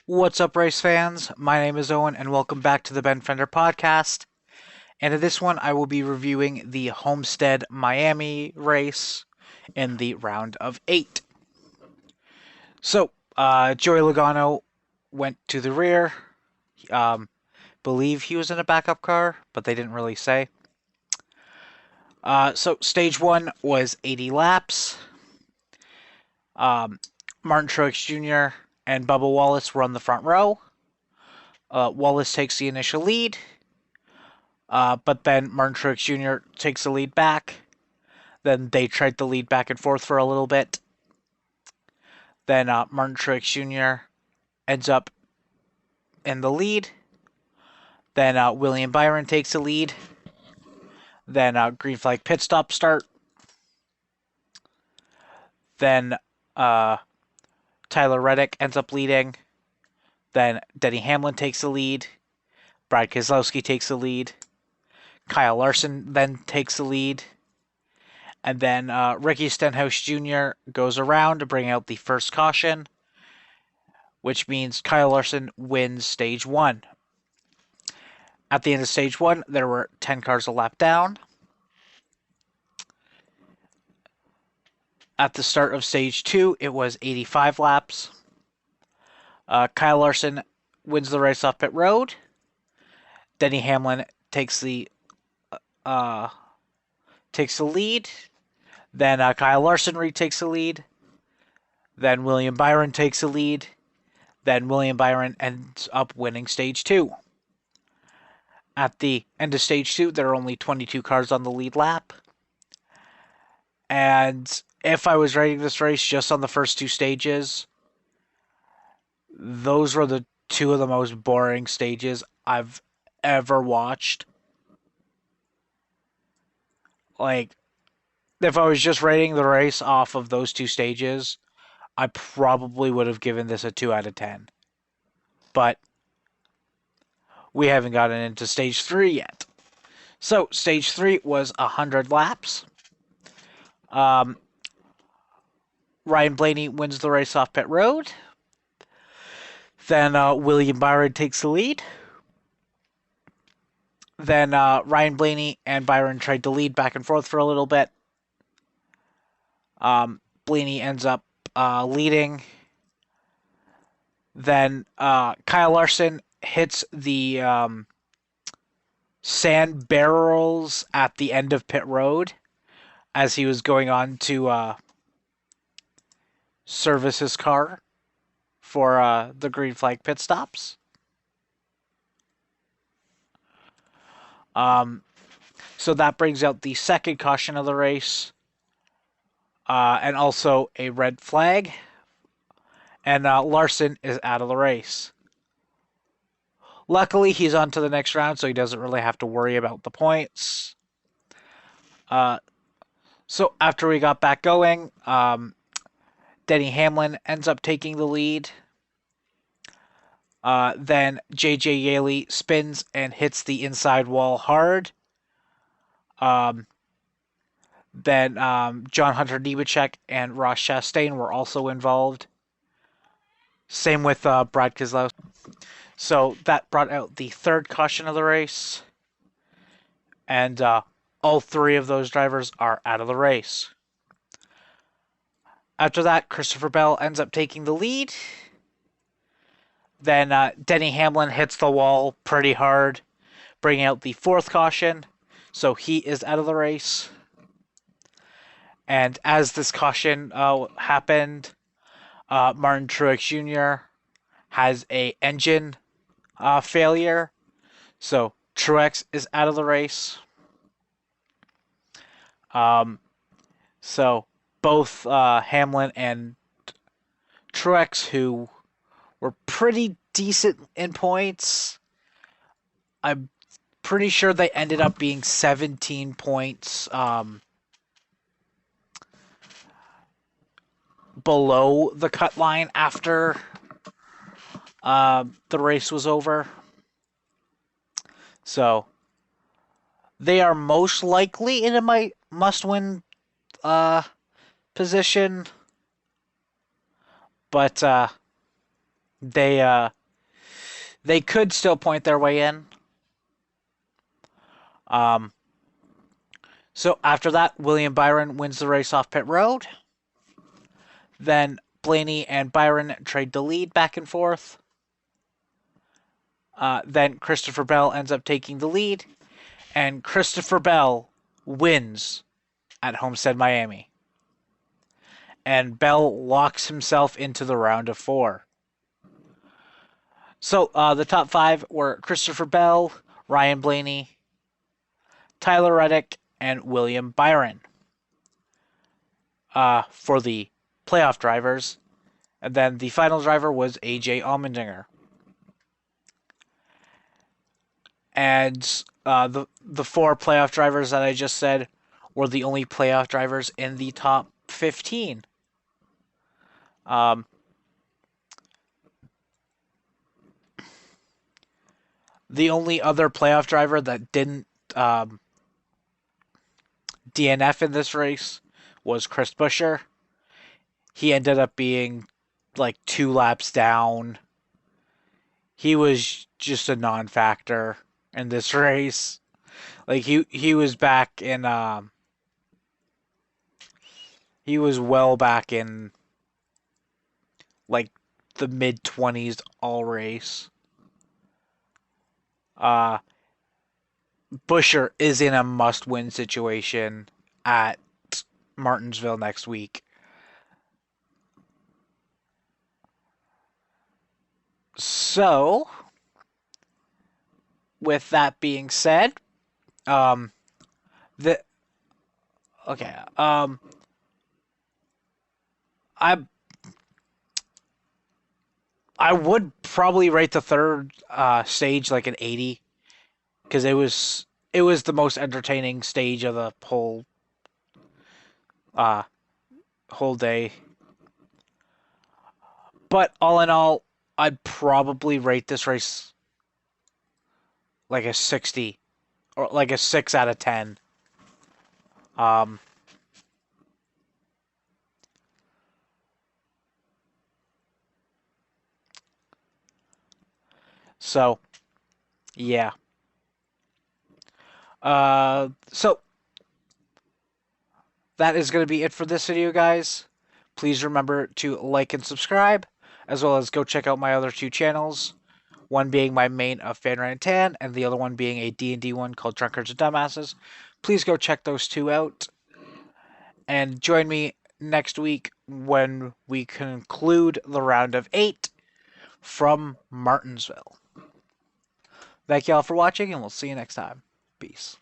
What's up, race fans? My name is Owen, and welcome back to the Ben Fender podcast. And in this one, I will be reviewing the Homestead Miami race in the round of 8. So, Joey Logano went to the rear. Believe he was in a backup car, but they didn't really say. So, stage 1 was 80 laps. Martin Truex Jr. and Bubba Wallace were on the front row. Wallace takes the initial lead, but then Martin Truex Jr. takes the lead back. Then they tried to lead back and forth for a little bit. Then Martin Truex Jr. ends up in the lead. Then William Byron takes the lead. Then green flag pit stop start. Then Tyler Reddick ends up leading. Then Denny Hamlin takes the lead. Brad Keselowski takes the lead. Kyle Larson then takes the lead. And then Ricky Stenhouse Jr. goes around to bring out the first caution, which means Kyle Larson wins stage 1. At the end of stage 1, there were 10 cars a lap down. At the start of stage 2, it was 85 laps. Kyle Larson wins the race off pit road. Denny Hamlin takes the lead. Then Kyle Larson retakes the lead. Then William Byron takes the lead. Then William Byron ends up winning stage 2. At the end of stage 2, there are only 22 cars on the lead lap. And if I was rating this race just on the first 2 stages, those were the 2 of the most boring stages I've ever watched. Like, if I was just rating the race off of those 2 stages, I probably would have given this a 2 out of 10. But we haven't gotten into stage 3 yet. So, stage 3 was 100 laps. Ryan Blaney wins the race off pit road. Then William Byron takes the lead. Then Ryan Blaney and Byron tried to lead back and forth for a little bit. Blaney ends up leading. Then Kyle Larson hits the sand barrels at the end of pit road as he was going on to service his car for the green flag pit stops. So that brings out the second caution of the race, and also a red flag. And Larson is out of the race. Luckily, he's on to the next round, so he doesn't really have to worry about the points. So after we got back going, Denny Hamlin ends up taking the lead. Then J.J. Yaley spins and hits the inside wall hard. Then John Hunter Nemechek and Ross Chastain were also involved. Same with Brad Keselowski. So that brought out the third caution of the race. And all 3 of those drivers are out of the race. After that, Christopher Bell ends up taking the lead. Then Denny Hamlin hits the wall pretty hard, bringing out the 4th caution. So he is out of the race. And as this caution happened, Martin Truex Jr. has an engine failure. So Truex is out of the race. So both Hamlin and Truex, who were pretty decent in points, I'm pretty sure they ended up being 17 points below the cut line after the race was over. So they are most likely in a must-win position, but they They could still point their way in. So after that, William Byron wins the race off pit road. Then Blaney and Byron trade the lead back and forth. Then Christopher Bell ends up taking the lead, and Christopher Bell wins at Homestead, Miami. And Bell locks himself into the round of 4. So the top 5 were Christopher Bell, Ryan Blaney, Tyler Reddick, and William Byron for the playoff drivers. And then the final driver was AJ Allmendinger. And the 4 playoff drivers that I just said were the only playoff drivers in the top 15. The only other playoff driver that didn't DNF in this race was Chris Buescher. He ended up being like 2 laps down. He was just a non-factor in this race. Like he was back in he was well back in like the mid-20s all race. Buescher is in a must-win situation at Martinsville next week. So, with that being said, I would probably rate the third stage like an 80 because it was the most entertaining stage of the whole day. But all in all, I'd probably rate this race like a 60 or like a 6 out of 10. So, yeah. So that is going to be it for this video, guys. Please remember to like and subscribe, as well as go check out my other 2 channels. One being my main of Fan Rant Tan, and the other one being a D&D one called Drunkards and Dumbasses. Please go check those 2 out. And join me next week when we conclude the round of 8 from Martinsville. Thank you all for watching, and we'll see you next time. Peace.